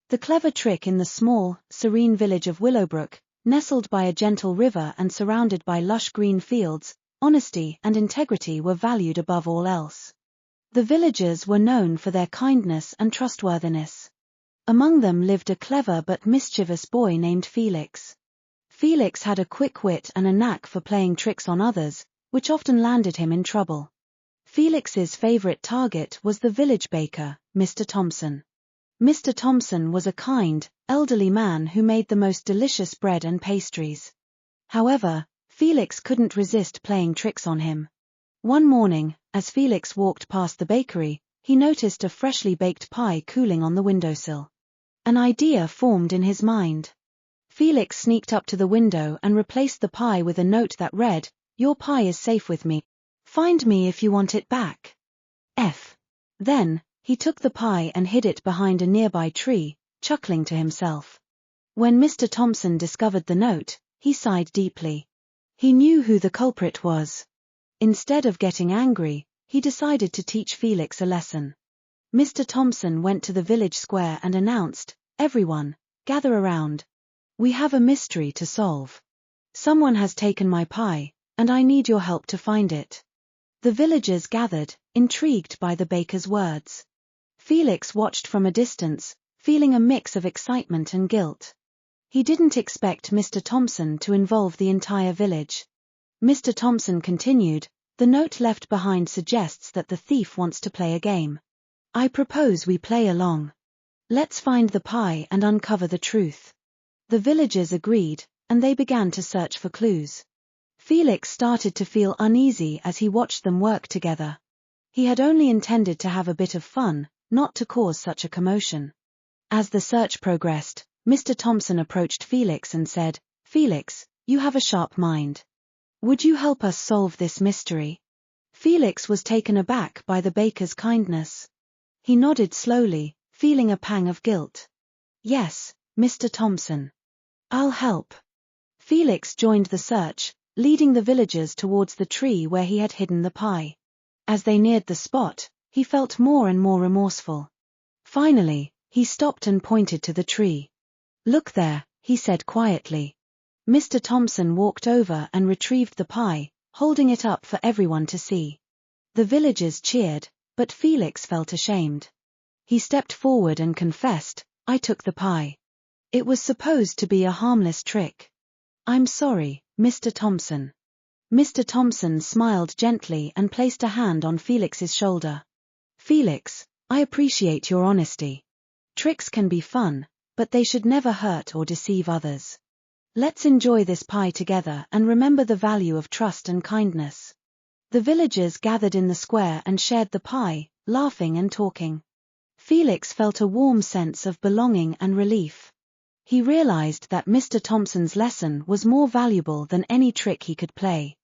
The clever trick in the small, serene village of Willowbrook, nestled by a gentle river and surrounded by lush green fields, honesty and integrity were valued above all else. The villagers were known for their kindness and trustworthiness. Among them lived a clever but mischievous boy named Felix. Felix had a quick wit and a knack for playing tricks on others, which often landed him in trouble. Felix's favorite target was the village baker, Mr. Thompson. Mr. Thompson was a kind, elderly man who made the most delicious bread and pastries. However, Felix couldn't resist playing tricks on him. One morning, as Felix walked past the bakery, he noticed a freshly baked pie cooling on the windowsill. An idea formed in his mind. Felix sneaked up to the window and replaced the pie with a note that read, "Your pie is safe with me. Find me if you want it back. F." Then, he took the pie and hid it behind a nearby tree, chuckling to himself. When Mr. Thompson discovered the note, he sighed deeply. He knew who the culprit was. Instead of getting angry, he decided to teach Felix a lesson. Mr. Thompson went to the village square and announced, "Everyone, gather around. We have a mystery to solve. Someone has taken my pie, and I need your help to find it." The villagers gathered, intrigued by the baker's words. Felix watched from a distance, feeling a mix of excitement and guilt. He didn't expect Mr. Thompson to involve the entire village. Mr. Thompson continued, "The note left behind suggests that the thief wants to play a game. I propose we play along. Let's find the pie and uncover the truth." The villagers agreed, and they began to search for clues. Felix started to feel uneasy as he watched them work together. He had only intended to have a bit of fun, not to cause such a commotion. As the search progressed, Mr. Thompson approached Felix and said, "Felix, you have a sharp mind. Would you help us solve this mystery?" Felix was taken aback by the baker's kindness. He nodded slowly, feeling a pang of guilt. "Yes, Mr. Thompson. I'll help." Felix joined the search, leading the villagers towards the tree where he had hidden the pie. As they neared the spot, he felt more and more remorseful. Finally, he stopped and pointed to the tree. "Look there," he said quietly. Mr. Thompson walked over and retrieved the pie, holding it up for everyone to see. The villagers cheered, but Felix felt ashamed. He stepped forward and confessed, "I took the pie. It was supposed to be a harmless trick. I'm sorry, Mr. Thompson." Mr. Thompson smiled gently and placed a hand on Felix's shoulder. "Felix, I appreciate your honesty. Tricks can be fun, but they should never hurt or deceive others. Let's enjoy this pie together and remember the value of trust and kindness." The villagers gathered in the square and shared the pie, laughing and talking. Felix felt a warm sense of belonging and relief. He realized that Mr. Thompson's lesson was more valuable than any trick he could play.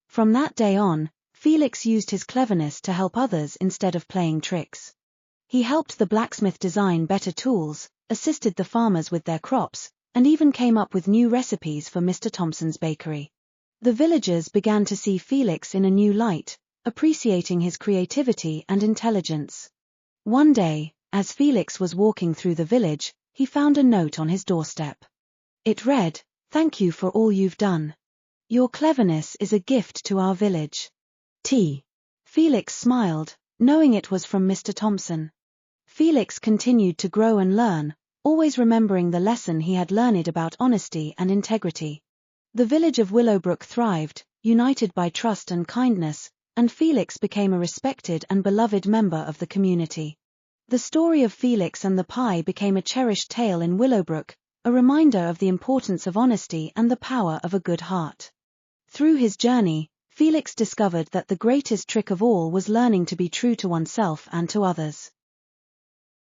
From that day on, Felix used his cleverness to help others instead of playing tricks. He helped the blacksmith design better tools, assisted the farmers with their crops, and even came up with new recipes for Mr. Thompson's bakery. The villagers began to see Felix in a new light, appreciating his creativity and intelligence. One day, as Felix was walking through the village, he found a note on his doorstep. It read, "Thank you for all you've done. Your cleverness is a gift to our village. T." Felix smiled, knowing it was from Mr. Thompson. Felix continued to grow and learn, always remembering the lesson he had learned about honesty and integrity. The village of Willowbrook thrived, united by trust and kindness, and Felix became a respected and beloved member of the community. The story of Felix and the pie became a cherished tale in Willowbrook, a reminder of the importance of honesty and the power of a good heart. Through his journey, Felix discovered that the greatest trick of all was learning to be true to oneself and to others.